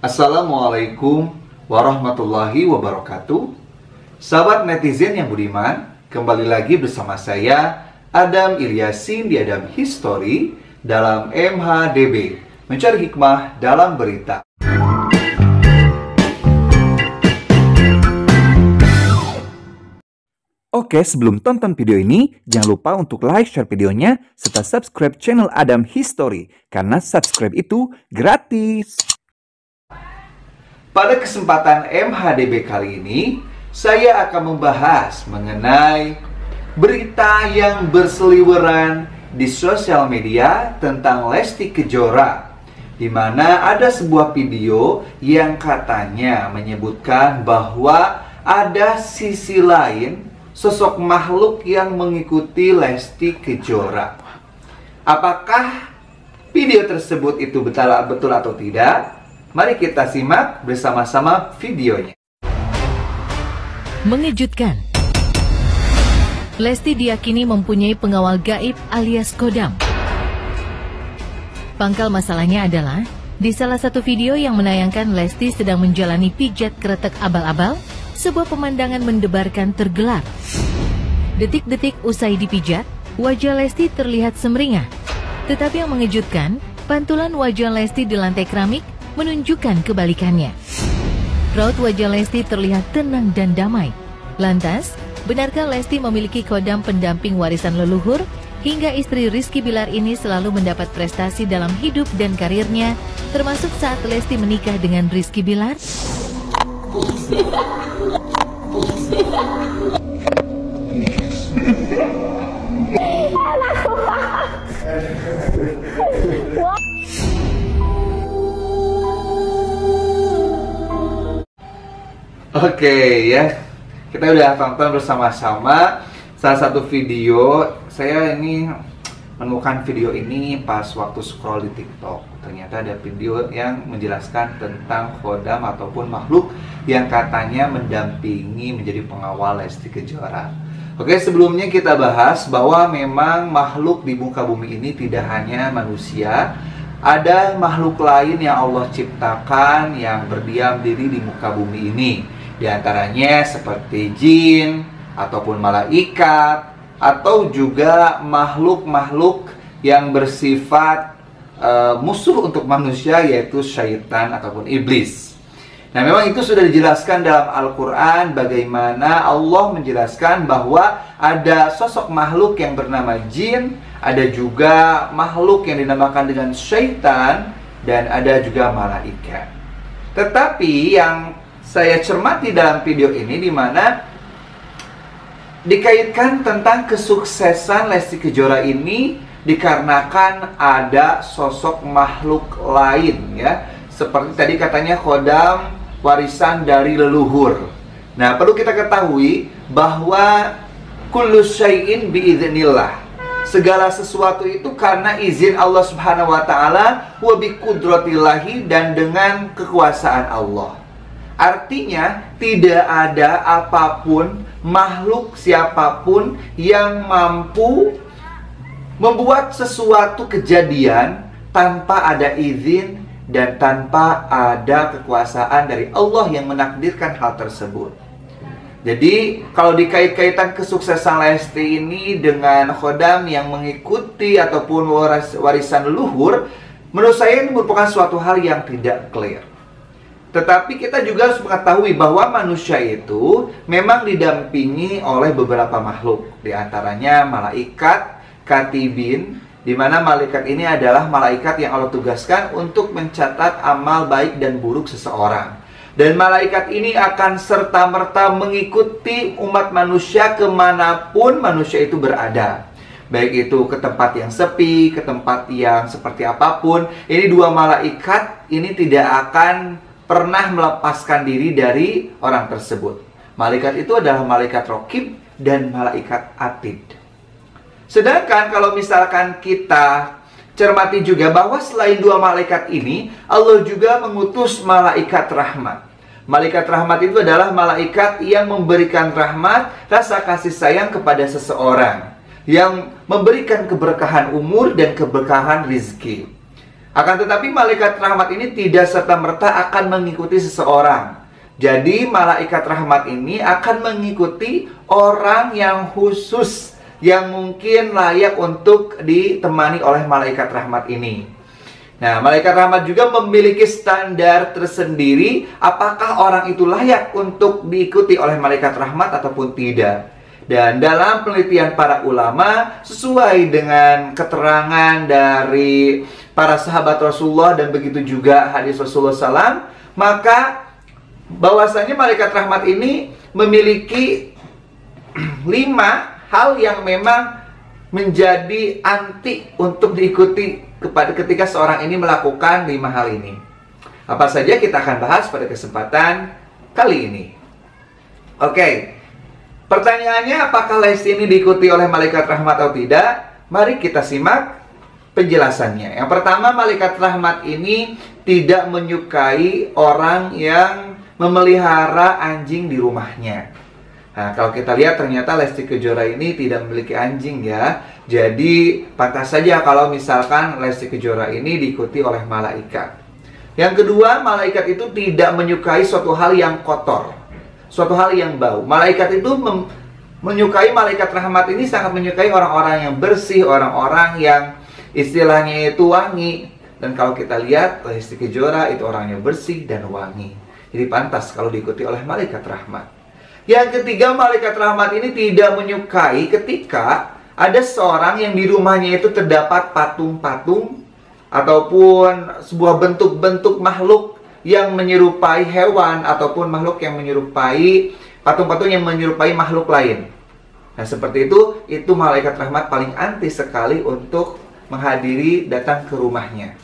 Assalamualaikum warahmatullahi wabarakatuh. Sahabat netizen yang budiman, kembali lagi bersama saya Adam Ilyasin di Adam History dalam MHDB, mencari hikmah dalam berita. Oke, sebelum tonton video ini, jangan lupa untuk like, share videonya, serta subscribe channel Adam History, karena subscribe itu gratis. Pada kesempatan MHDB kali ini, saya akan membahas mengenai berita yang berseliweran di sosial media tentang Lesti Kejora, di mana ada sebuah video yang katanya menyebutkan bahwa ada sisi lain sosok makhluk yang mengikuti Lesti Kejora. Apakah video tersebut itu betul atau tidak? Mari kita simak bersama-sama videonya. Mengejutkan. Lesti diyakini mempunyai pengawal gaib alias kodam. Pangkal masalahnya adalah, di salah satu video yang menayangkan Lesti sedang menjalani pijat kretek abal-abal, sebuah pemandangan mendebarkan tergelap. Detik-detik usai dipijat, wajah Lesti terlihat semeringah. Tetapi yang mengejutkan, pantulan wajah Lesti di lantai keramik menunjukkan kebalikannya. Raut wajah Lesti terlihat tenang dan damai. Lantas, benarkah Lesti memiliki kodam pendamping warisan leluhur, hingga istri Rizky Bilar ini selalu mendapat prestasi dalam hidup dan karirnya, termasuk saat Lesti menikah dengan Rizky Bilar? Oke ya, kita udah tonton bersama-sama salah satu video. Saya ini menemukan video ini pas waktu scroll di TikTok. Ternyata ada video yang menjelaskan tentang kodam ataupun makhluk yang katanya mendampingi menjadi pengawal Lesti Kejora. Oke, sebelumnya kita bahas bahwa memang makhluk di muka bumi ini tidak hanya manusia. Ada makhluk lain yang Allah ciptakan yang berdiam diri di muka bumi ini. Di antaranya seperti jin, ataupun malaikat, atau juga makhluk-makhluk yang bersifat musuh untuk manusia, yaitu syaitan ataupun iblis. Nah, memang itu sudah dijelaskan dalam Al-Quran, bagaimana Allah menjelaskan bahwa ada sosok makhluk yang bernama jin, ada juga makhluk yang dinamakan dengan syaitan, dan ada juga malaikat. Tetapi yang saya cermati dalam video ini, di mana dikaitkan tentang kesuksesan Lesti Kejora ini dikarenakan ada sosok makhluk lain, ya. Seperti tadi katanya kodam warisan dari leluhur. Nah, perlu kita ketahui bahwa kullu syai'in biiznillah. Segala sesuatu itu karena izin Allah Subhanahu wa taala, wa bi qudratillahi, dan dengan kekuasaan Allah. Artinya tidak ada apapun, makhluk siapapun yang mampu membuat sesuatu kejadian tanpa ada izin dan tanpa ada kekuasaan dari Allah yang menakdirkan hal tersebut. Jadi kalau dikait-kaitan kesuksesan Lesti ini dengan kodam yang mengikuti ataupun warisan leluhur, menurut saya ini merupakan suatu hal yang tidak clear. Tetapi kita juga harus mengetahui bahwa manusia itu memang didampingi oleh beberapa makhluk. Di antaranya malaikat, katibin, di mana malaikat ini adalah malaikat yang Allah tugaskan untuk mencatat amal baik dan buruk seseorang. Dan malaikat ini akan serta-merta mengikuti umat manusia kemanapun manusia itu berada. Baik itu ke tempat yang sepi, ke tempat yang seperti apapun. Ini dua malaikat ini tidak akan pernah melepaskan diri dari orang tersebut. Malaikat itu adalah malaikat Raqib dan malaikat Atid. Sedangkan kalau misalkan kita cermati juga bahwa selain dua malaikat ini, Allah juga mengutus malaikat rahmat. Malaikat rahmat itu adalah malaikat yang memberikan rahmat, rasa kasih sayang kepada seseorang, yang memberikan keberkahan umur dan keberkahan rizki. Akan tetapi malaikat rahmat ini tidak serta-merta akan mengikuti seseorang. Jadi malaikat rahmat ini akan mengikuti orang yang khusus, yang mungkin layak untuk ditemani oleh malaikat rahmat ini. Nah, malaikat rahmat juga memiliki standar tersendiri apakah orang itu layak untuk diikuti oleh malaikat rahmat ataupun tidak. Dan dalam penelitian para ulama, sesuai dengan keterangan dari para sahabat Rasulullah dan begitu juga hadis Rasulullah SAW, maka bahwasanya malaikat rahmat ini memiliki 5 hal yang memang menjadi anti untuk diikuti ketika seorang ini melakukan 5 hal ini. Apa saja kita akan bahas pada kesempatan kali ini. Oke. Pertanyaannya, apakah Lesti ini diikuti oleh malaikat rahmat atau tidak? Mari kita simak penjelasannya. Yang pertama, malaikat rahmat ini tidak menyukai orang yang memelihara anjing di rumahnya. Nah, kalau kita lihat ternyata Lesti Kejora ini tidak memiliki anjing ya. Jadi pantas saja kalau misalkan Lesti Kejora ini diikuti oleh malaikat. Yang kedua, malaikat itu tidak menyukai suatu hal yang kotor, suatu hal yang bau. Malaikat itu menyukai, malaikat rahmat ini sangat menyukai orang-orang yang bersih, orang-orang yang istilahnya itu wangi. Dan kalau kita lihat Lesti Kejora itu orangnya bersih dan wangi. Jadi pantas kalau diikuti oleh malaikat rahmat. Yang ketiga, malaikat rahmat ini tidak menyukai ketika ada seorang yang di rumahnya itu terdapat patung-patung ataupun sebuah bentuk-bentuk makhluk yang menyerupai hewan ataupun makhluk yang menyerupai patung-patung yang menyerupai makhluk lain. Nah, seperti itu malaikat rahmat paling anti sekali untuk menghadiri datang ke rumahnya.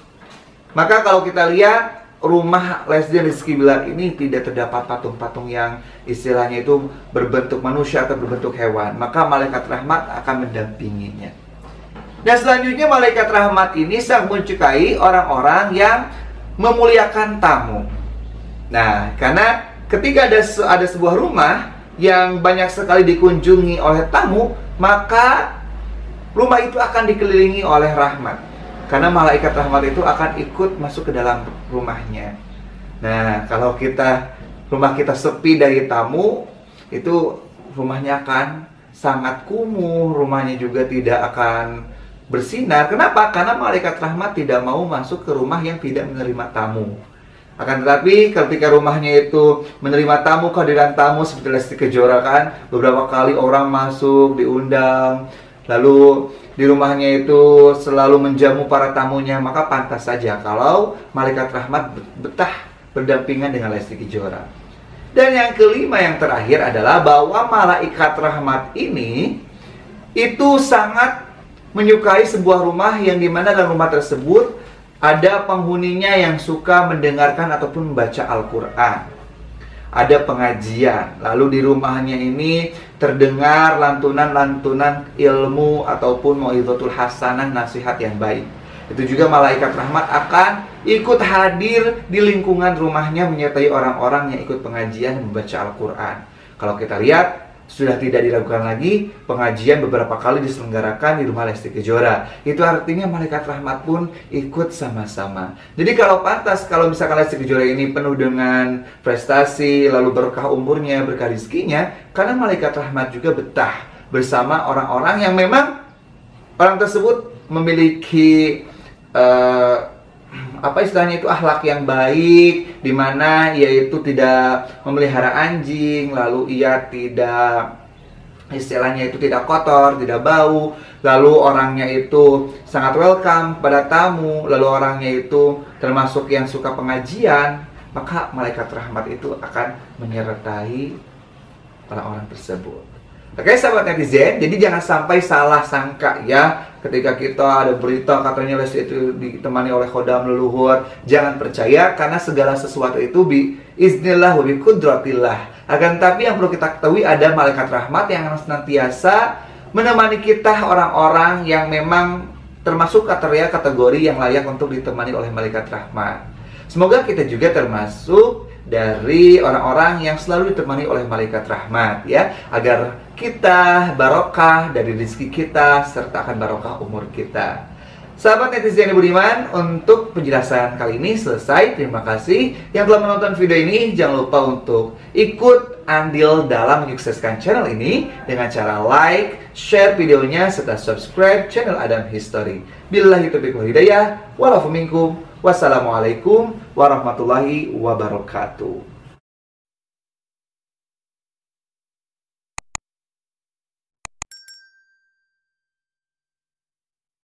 Maka kalau kita lihat rumah Lesti dan Rizky Bilar ini tidak terdapat patung-patung yang istilahnya itu berbentuk manusia atau berbentuk hewan, maka malaikat rahmat akan mendampinginya. Dan selanjutnya malaikat rahmat ini sangat menyukai orang-orang yang memuliakan tamu. Nah, karena ketika ada sebuah rumah yang banyak sekali dikunjungi oleh tamu, maka rumah itu akan dikelilingi oleh rahmat. Karena malaikat rahmat itu akan ikut masuk ke dalam rumahnya. Nah, kalau rumah kita sepi dari tamu, itu rumahnya akan sangat kumuh, rumahnya juga tidak akan bersinar. Kenapa? Karena malaikat rahmat tidak mau masuk ke rumah yang tidak menerima tamu. Akan tetapi ketika rumahnya itu menerima tamu, kehadiran tamu seperti Lesti Kejora kan, beberapa kali orang masuk, diundang, lalu di rumahnya itu selalu menjamu para tamunya, maka pantas saja kalau malaikat rahmat betah berdampingan dengan Lesti Kejora. Dan yang kelima, yang terakhir adalah bahwa malaikat rahmat ini itu sangat menyukai sebuah rumah yang dimana dalam rumah tersebut ada penghuninya yang suka mendengarkan ataupun membaca Al-Quran. Ada pengajian, lalu di rumahnya ini terdengar lantunan-lantunan ilmu ataupun mau'izatul hasanah, nasihat yang baik. Itu juga malaikat rahmat akan ikut hadir di lingkungan rumahnya menyertai orang-orang yang ikut pengajian membaca Al-Quran. Kalau kita lihat, sudah tidak diragukan lagi, pengajian beberapa kali diselenggarakan di rumah Lesti Kejora. Itu artinya malaikat rahmat pun ikut sama-sama. Jadi kalau pantas, kalau misalkan Lesti Kejora ini penuh dengan prestasi, lalu berkah umurnya, berkah rezekinya, karena malaikat rahmat juga betah bersama orang-orang yang memang orang tersebut memiliki apa istilahnya itu akhlak yang baik, di mana ia itu tidak memelihara anjing, lalu ia tidak istilahnya itu tidak kotor, tidak bau, lalu orangnya itu sangat welcome pada tamu, lalu orangnya itu termasuk yang suka pengajian, maka malaikat rahmat itu akan menyertai orang-orang tersebut. Oke, sahabat netizen, jadi jangan sampai salah sangka ya ketika kita ada berita katanya Lesti itu ditemani oleh khodam leluhur. Jangan percaya, karena segala sesuatu itu biiznillah wa biqudratillah. Akan tapi yang perlu kita ketahui, ada malaikat rahmat yang senantiasa menemani kita, orang-orang yang memang termasuk kategori yang layak untuk ditemani oleh malaikat rahmat. Semoga kita juga termasuk dari orang-orang yang selalu ditemani oleh malaikat rahmat ya, agar kita barokah dari rezeki kita serta akan barokah umur kita. Sahabat netizen yang budiman, untuk penjelasan kali ini selesai. Terima kasih yang telah menonton video ini. Jangan lupa untuk ikut andil dalam menyukseskan channel ini dengan cara like, share videonya, serta subscribe channel Adam History. Billahi taufiq wal hidayah. Walafu minkum. Wassalamualaikum warahmatullahi wabarakatuh.